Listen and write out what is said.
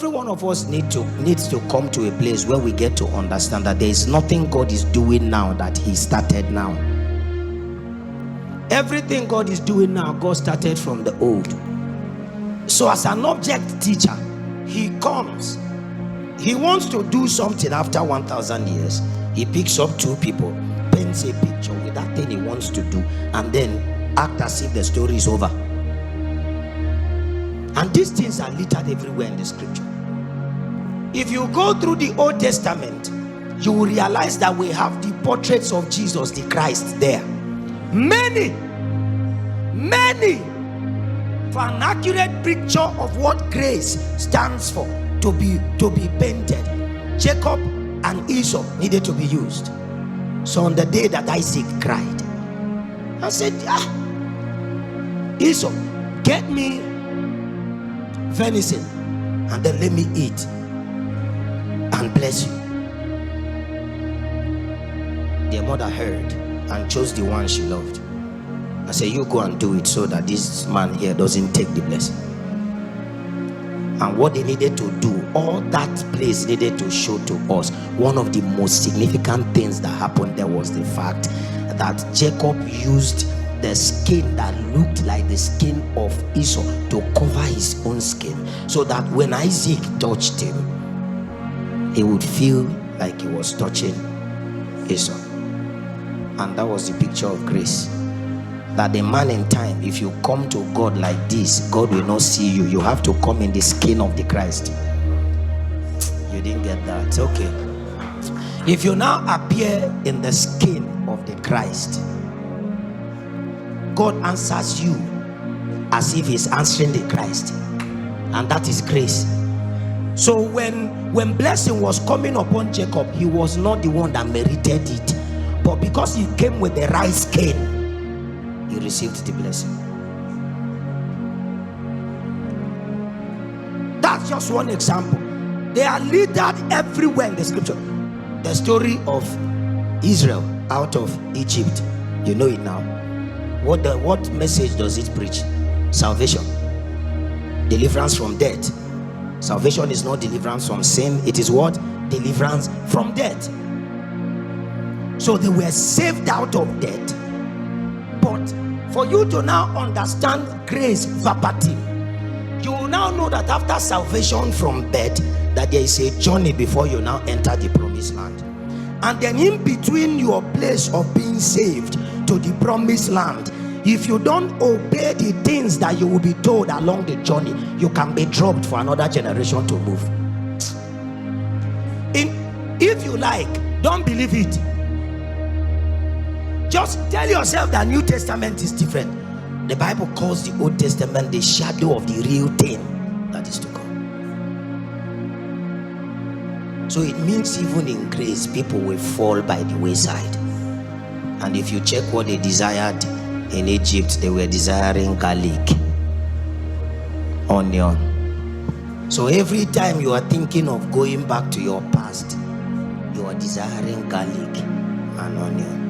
every one of us needs to come to a place where we get to understand that there is nothing God is doing now that he started now. Everything God is doing now, God started from the old. So as an object teacher, he comes, he wants to do something after 1,000 years. He picks up two people, paints a picture with that thing he wants to do, and then act as if the story is over. And these things are littered everywhere in the scripture. If you go through the Old Testament, you will realize that we have the portraits of Jesus the Christ there. Many for an accurate picture of what grace stands for to be painted. Jacob and Esau needed to be used. So on the day that Isaac cried, I said, Esau, get me venison and then let me eat and bless you. Their mother heard and chose the one she loved. I said, you go and do it so that this man here doesn't take the blessing. And what they needed to do, all that place needed to show to us, one of the most significant things that happened there was the fact that Jacob used the skin that looked like the skin of Esau to cover his own skin, so that when Isaac touched him, he would feel like he was touching Esau. And that was the picture of grace. That the man in time, if you come to God like this, God will not see you. You have to come in the skin of the Christ. You didn't get that? Okay. If you now appear in the skin of the Christ, God answers you as if he's answering the Christ, and that is grace. So when blessing was coming upon Jacob, he was not the one that merited it, but because he came with the right skin, he received the blessing. That's just one example. They are littered everywhere in the scripture. The story of Israel out of Egypt, you know it now. What message does it preach? Salvation, deliverance from death. Salvation is not deliverance from sin, it is what? Deliverance from death. So they were saved out of death. But for you to now understand grace verbatim, you will now know that after salvation from death, that there is a journey before you now enter the promised land. And then in between your place of being saved to the promised land, if you don't obey the things that you will be told along the journey, you can be dropped for another generation to move. If you like, don't believe it. Just tell yourself that New Testament is different. The Bible calls the Old Testament the shadow of the real thing that is to come. So it means even in grace, people will fall by the wayside. And if you check what they desired in Egypt, they were desiring garlic, onion. So every time you are thinking of going back to your past, you are desiring garlic and onion.